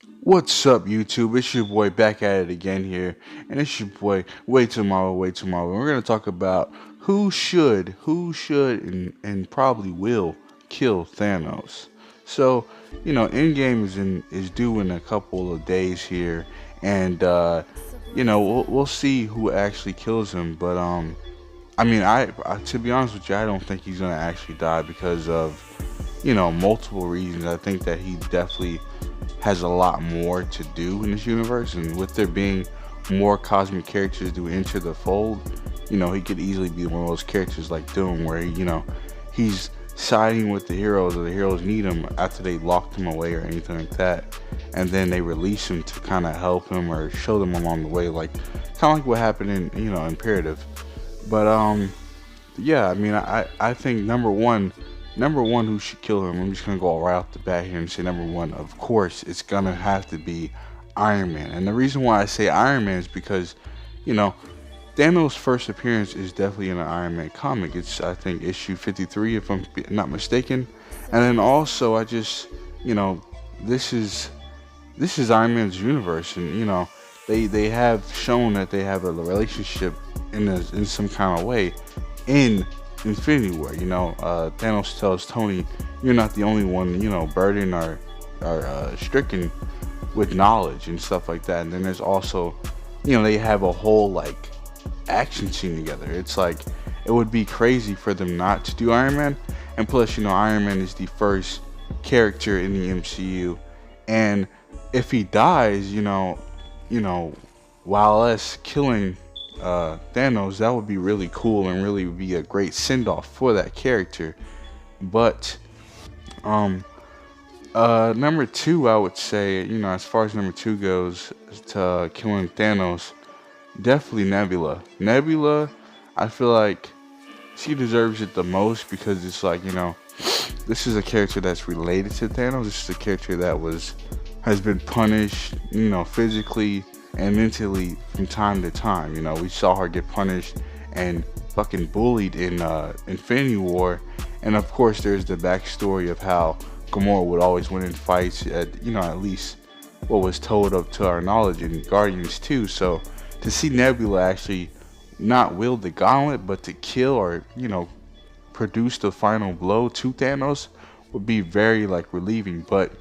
What's up, YouTube? It's your boy back at it again here, and it's your boy Way Tomorrow, Way Tomorrow. And we're gonna talk about who should, and probably will kill Thanos. So, Endgame is due in a couple of days here, and we'll see who actually kills him. But I to be honest with you, I don't think he's gonna actually die because of multiple reasons. I think that he definitely has a lot more to do in this universe, and with there being more cosmic characters to enter the fold, he could easily be one of those characters like Doom, where he's siding with the heroes, or the heroes need him after they locked him away or anything like that, and then they release him to kind of help him or show them along the way, like kind of like what happened in Imperative. But yeah, I think number one who should kill him. I'm just gonna go right off the bat here and say number one. Of course, it's gonna have to be Iron Man. And the reason why I say Iron Man is because, you know, Thanos' first appearance is definitely in an Iron Man comic. It's, I think, issue 53 if I'm not mistaken. And then also I just, you know, this is this is Iron Man's universe, and they have shown that they have a relationship in some kind of way in Infinity War. Thanos tells Tony, "You're not the only one, burdened or stricken with knowledge and stuff like that." And then there's also, they have a whole like action scene together. It's like it would be crazy for them not to do Iron Man. And plus, Iron Man is the first character in the MCU, and if he dies, while us killing Thanos, that would be really cool and really would be a great send off for that character. But um, number two, I would say, as far as number two goes to killing Thanos, definitely Nebula. Nebula, I feel like she deserves it the most because it's like, this is a character that's related to Thanos. This is a character that has been punished, physically and mentally from time to time. We saw her get punished and fucking bullied in Infinity War, and of course there's the backstory of how Gamora would always win in fights. At least what was told up to our knowledge in Guardians 2. So to see Nebula actually not wield the gauntlet, but to kill or produce the final blow to Thanos would be very like relieving. But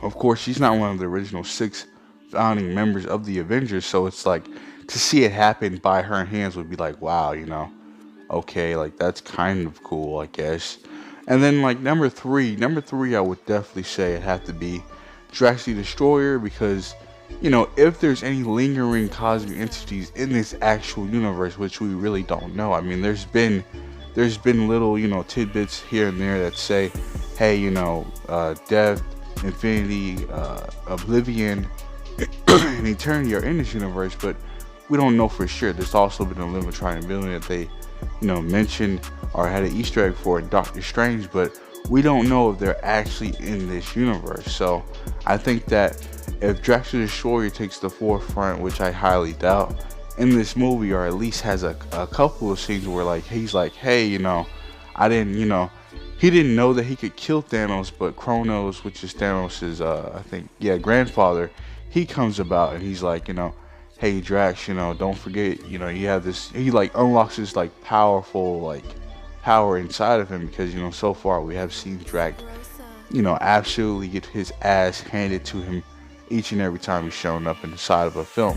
of course, she's not one of the original six founding members of the Avengers, so it's like to see it happen by her hands would be like, wow, okay, like that's kind of cool, I guess. And then like number three, I would definitely say it had to be Drax the Destroyer because, if there's any lingering cosmic entities in this actual universe, which we really don't know. I mean, there's been little, tidbits here and there that say, hey, death, infinity, oblivion, and eternity are in this universe, but we don't know for sure. There's also been a Limitrine villain that they, mentioned or had an Easter egg for in Doctor Strange, but we don't know if they're actually in this universe. So I think that if Drax the Destroyer takes the forefront, which I highly doubt, in this movie, or at least has a couple of scenes where like he's like, hey, I didn't, he didn't know that he could kill Thanos, but Kronos, which is Thanos's, I think, yeah, grandfather, he comes about and he's like, hey Drax, don't forget, you have this. He like unlocks this like powerful like power inside of him because so far we have seen Drax, absolutely get his ass handed to him each and every time he's shown up inside of a film.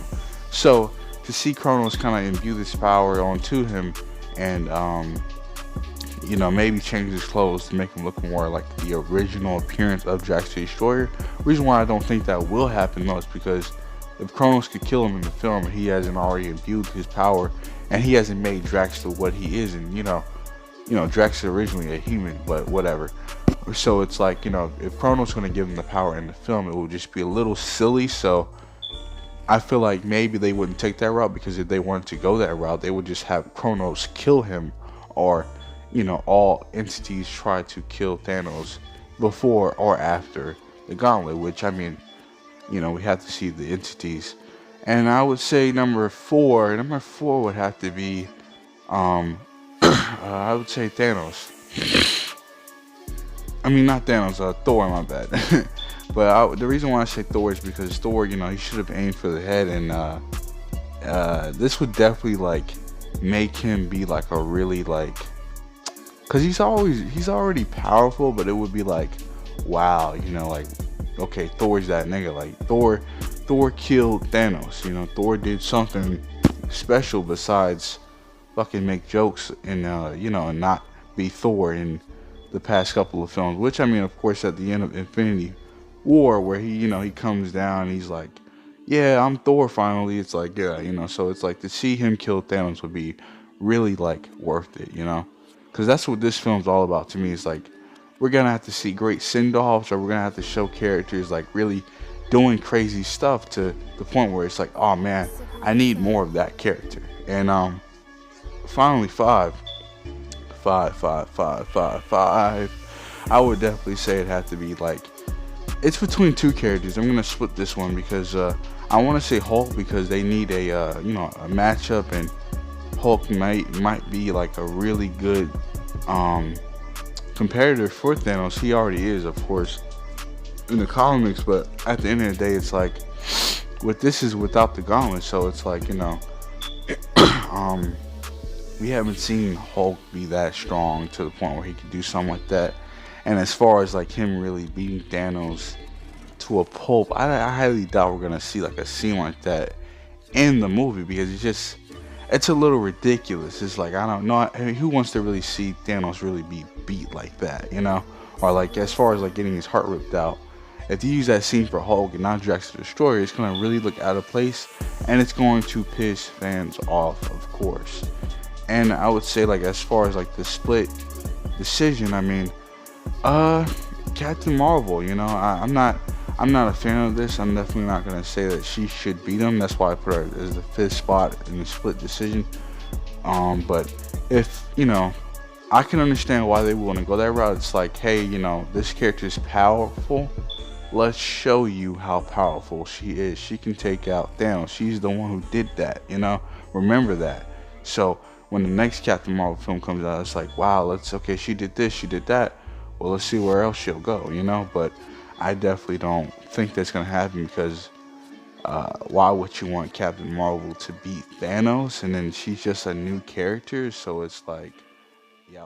So to see Kronos kind of imbue this power onto him and maybe change his clothes to make him look more like the original appearance of Drax the Destroyer. Reason why I don't think that will happen though is because if Kronos could kill him in the film and he hasn't already imbued his power and he hasn't made Drax to what he is, and Drax is originally a human, but whatever. So it's like, if Kronos gonna give him the power in the film, it will just be a little silly. So I feel like maybe they wouldn't take that route, because if they wanted to go that route, they would just have Kronos kill him, or all entities try to kill Thanos before or after the gauntlet, which I mean, we have to see the entities. And I would say number four would have to be, I would say Thanos. I mean, not Thanos, Thor, my bad. But the reason why I say Thor is because Thor, he should have aimed for the head, and this would definitely like make him be like a really like, cause he's already powerful, but it would be like, wow, like, okay, Thor's that nigga. Like Thor killed Thanos. Thor did something special besides fucking make jokes and and not be Thor in the past couple of films. Which, I mean, of course, at the end of Infinity War, where he comes down, and he's like, yeah, I'm Thor finally. It's like, yeah, so it's like to see him kill Thanos would be really like worth it, because that's what this film's all about to me. It's like we're gonna have to see great send-offs, or we're gonna have to show characters like really doing crazy stuff to the point where it's like, oh man, I need more of that character. And finally, five. I would definitely say it had to be like, it's between two characters. I'm gonna split this one because I want to say Hulk, because they need a a matchup, and Hulk might be like a really good competitor for Thanos. He already is, of course, in the comics, but at the end of the day, it's like, this is without the gauntlet, so it's like, we haven't seen Hulk be that strong to the point where he could do something like that. And as far as like him really beating Thanos to a pulp, I highly doubt we're gonna see like a scene like that in the movie, because it's a little ridiculous. It's like, I don't know, I mean, who wants to really see Thanos really be beat like that, or like as far as like getting his heart ripped out. If you use that scene for Hulk and not Drax the Destroyer, it's gonna really look out of place, and it's going to piss fans off, of course. And I would say, like, as far as like the split decision, I mean, Captain Marvel, I'm not a fan of this. I'm definitely not gonna say that she should beat him. That's why I put her as the 5th spot in the split decision. But if I can understand why they want to go that route. It's like, hey, this character is powerful. Let's show you how powerful she is. She can take out Thanos. She's the one who did that. Remember that. So when the next Captain Marvel film comes out, it's like, wow, okay, she did this, she did that. Well, let's see where else she'll go, But I definitely don't think that's gonna happen, because why would you want Captain Marvel to beat Thanos, and then she's just a new character? So it's like, yeah.